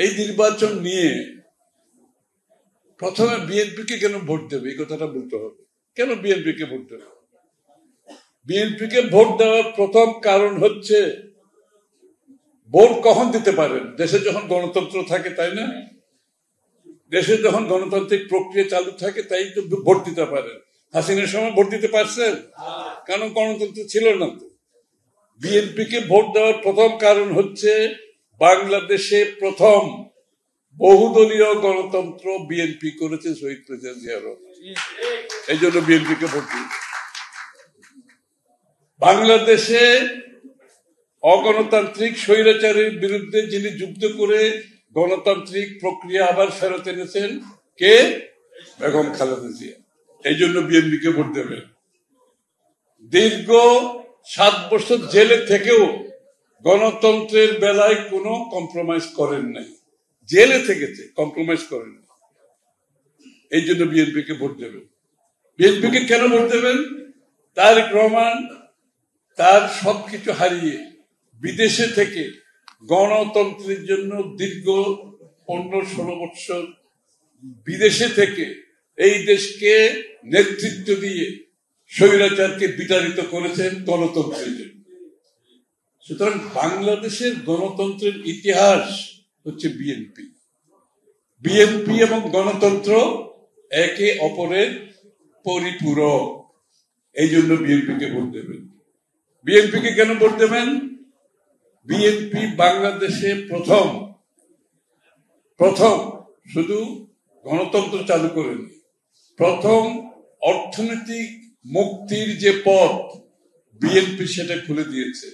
এই নির্বাচন নিয়ে প্রথমে বিএনপিকে কেন ভোট দেবে এই কথাটা বলতে হবে। কেন বিএনপিকে ভোট দেবে? বিএনপিকে ভোট দেওয়ার প্রথম কারণ হচ্ছে ভোট কখন দিতে পারেন? দেশে যখন গণতন্ত্র থাকে, তাই না? দেশে যখন গণতান্ত্রিক প্রক্রিয়া চালু থাকে তাই তো ভোট দিতে পারেন। হাসিনার সময় ভোট দিতে পারছেন? কারণ গণতন্ত্র ছিল না। তো বিএনপিকে ভোট দেওয়ার প্রথম কারণ হচ্ছে বাংলাদেশে প্রথম বহুদলীয় গণতন্ত্র বিএনপি করেছে শহীদ প্রেসিডেন্ট জিয়া রহমান। এই জন্য বিএনপিকে ভোট দিয়েছে। বাংলাদেশে অগণতান্ত্রিক স্বৈরাচারের বিরুদ্ধে যিনি যুদ্ধ করে গণতান্ত্রিক প্রক্রিয়া আবার ফেরত এনেছেন কে? বেগম খালেদা জিয়া। এই জন্য বিএনপিকে ভোট দেবেন। দীর্ঘ 7 বছর জেলে থেকেও গণতন্ত্রের বেলায় কোনো কম্প্রোমাইজ করেন নাই। জেলে থেকেছে, কম্প্রোমাইজ করেন নাই। এই জন্য বিএনপিকে ভোট দেবেন। বিএনপিকে কেন ভোট দেবেন? তারেক রহমান তার সবকিছু হারিয়ে বিদেশে থেকে গণতন্ত্রের জন্য দীর্ঘ 15-16 বছর বিদেশে থেকে এই দেশকে নেতৃত্ব দিয়ে স্বৈরাচারকে বিতাড়িত করেছেন গণতন্ত্রের জন্য। সুতরাং বাংলাদেশের গণতন্ত্রের ইতিহাস হচ্ছে বিএনপি। বিএনপি এবং গণতন্ত্র একে অপরের পরিপূরক। এই জন্য বিএনপিকে ভোট দেবেন। বিএনপিকে কেন ভোট দেবেন? বিএনপি বাংলাদেশে প্রথম শুধু গণতন্ত্র চালু করেনি, প্রথম অর্থনৈতিক মুক্তির যে পথ বিএনপি সেটা খুলে দিয়েছে।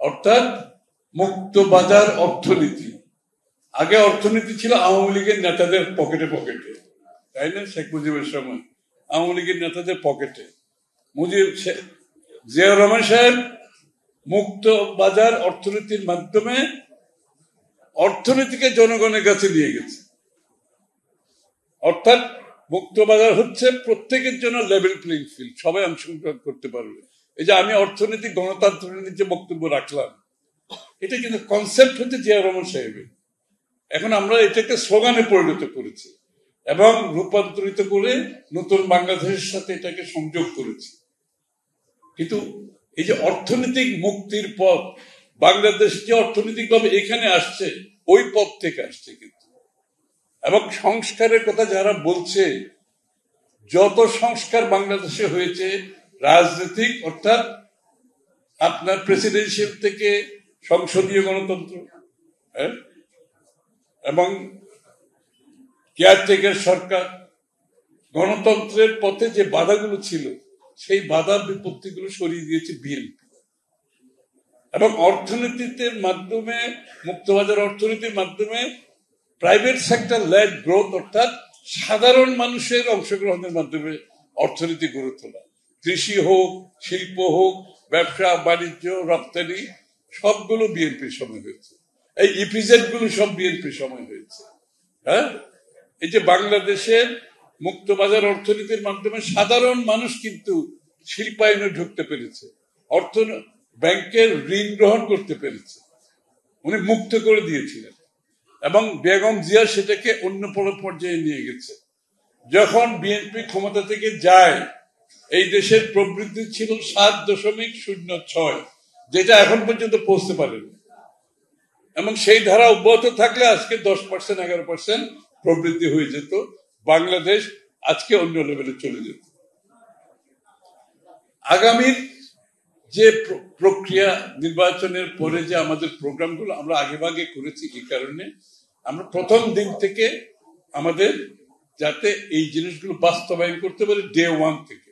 অর্থাৎ মুক্ত বাজার অর্থনীতি। আগে অর্থনীতি ছিল আওয়ামী লীগের নেতাদের পকেটে, তাই না? শেখ মুজিবের সময় আওয়ামী লীগের নেতাদের পকেটে। জিয়া রহমান সাহেব মুক্ত বাজার অর্থনীতির মাধ্যমে অর্থনীতিকে জনগণের কাছে নিয়ে গেছে। অর্থাৎ মুক্ত বাজার হচ্ছে প্রত্যেকের জন্য লেভেল প্লেইং ফিল্ড, সবাই অংশগ্রহণ করতে পারবে। এই যে আমি অর্থনৈতিক গণতন্ত্রের যে বক্তব্য রাখলাম, এটা কিন্তু কনসেপ্ট হচ্ছে জিয়া রহমান সাহেবের। এখন আমরা এটাকে স্লোগানে পরিণত করেছি এবং রূপান্তরিত করে নতুন বাংলাদেশের সাথে এটাকে সংযোগ করেছি। কিন্তু এই যে অর্থনৈতিক মুক্তির পথ, বাংলাদেশ যে অর্থনৈতিকভাবে এখানে আসছে ওই পথ থেকে আসছে কিন্তু। এবং সংস্কারের কথা যারা বলছে, যত সংস্কার বাংলাদেশে হয়েছে রাজনৈতিক, অর্থাৎ আপনার প্রেসিডেন্সিয়াল থেকে সংসদীয় গণতন্ত্র এবং কেয়ারটেকার সরকার, গণতন্ত্রের পথে যে বাধাগুলো ছিল সেই বাধা বিপত্তিগুলো সরিয়ে দিয়েছে বিএনপি। এবং অর্থনীতিতে মাধ্যমে, মুক্তবাজার অর্থনীতির মাধ্যমে প্রাইভেট সেক্টর লেড গ্রোথ, অর্থাৎ সাধারণ মানুষের অংশগ্রহণের মাধ্যমে অর্থনীতি গড়ে তোলা। কৃষি হোক, শিল্প হোক, ব্যবসা বাণিজ্য, রপ্তানি, সবগুলো বিএনপির সময় হয়েছে। এই ইপিজেড গুলো সব বিএনপির সময় হয়েছে। হ্যাঁ, এই যে বাংলাদেশের মুক্তবাজার অর্থনীতির মাধ্যমে সাধারণ মানুষ কিন্তু শিল্পায়নে ঢুকতে পেরেছে, ব্যাংকের ঋণ গ্রহণ করতে পেরেছে, উনি মুক্ত করে দিয়েছিলেন এবং বেগম জিয়া সেটাকে অন্য পর্যায়ে নিয়ে গেছে। যখন বিএনপি ক্ষমতা থেকে যায়, এই দেশের প্রবৃদ্ধি ছিল 7.06, যেটা এখন পর্যন্ত পৌঁছতে পারেনি। এবং সেই ধারা অব্যাহত থাকলে আজকে 10%, 11% প্রবৃদ্ধি হয়ে যেত, বাংলাদেশ আজকে অন্য লেভেলে চলে যেত। আগামীর যে প্রক্রিয়া, নির্বাচনের পরে যে আমাদের প্রোগ্রামগুলো আমরা আগেভাগে করেছি, এই কারণে আমরা প্রথম দিন থেকে আমাদের যাতে এই জিনিসগুলো বাস্তবায়ন করতে পারি ডে 1 থেকে।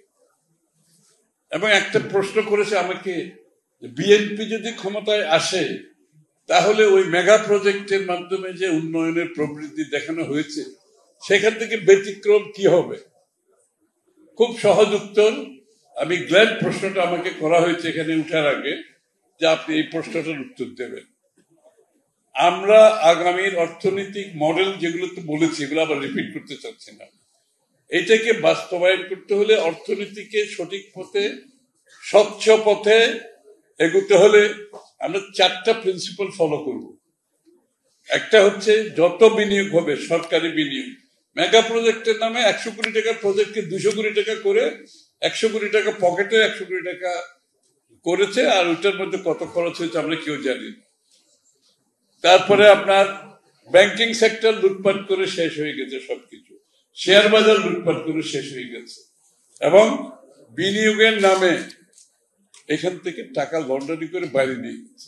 এবং একটা প্রশ্ন করেছে আমাকে, বিএনপি যদি ক্ষমতায় আসে তাহলে ওই মেগা প্রজেক্টের মাধ্যমে যে উন্নয়নের প্রবৃদ্ধি দেখানো হয়েছে সেখান থেকে ব্যতিক্রম কি হবে? খুব সহজ উত্তর। আমি গ্ল্যাড প্রশ্নটা আমাকে করা হয়েছে এখানে উঠার আগে যে আপনি এই প্রশ্নটার উত্তর দেবেন। আমরা আগামীর অর্থনৈতিক মডেল যেগুলো তো বলেছি, এগুলো আবার রিপিট করতে চাচ্ছি না। এটাকে বাস্তবায়ন করতে হলে অর্থনীতিকে সঠিক পথে, স্বচ্ছ পথে এগুতে হলে আমরা 4টা প্রিন্সিপাল ফলো করব। একটা হচ্ছে যত বিনিয়োগ হবে সরকারি বিনিয়োগ, মেগা প্রজেক্টের নামে 100 কোটি টাকার প্রজেক্টকে 200 কোটি টাকা করে 100 কোটি টাকা পকেটে 100 কোটি টাকা করেছে, আর ওইটার মধ্যে কত খরচ হয়েছে আমরা কেউ জানি না। তারপরে আপনার ব্যাংকিং সেক্টর লুটপাট করে শেষ হয়ে গেছে সবকিছু, শেয়ার বাজার লুটপাট করে শেষ হয়ে গেছে, এবং বিনিয়োগের নামে এখান থেকে টাকা লন্ডারি করে বাইরে নিয়ে গেছে।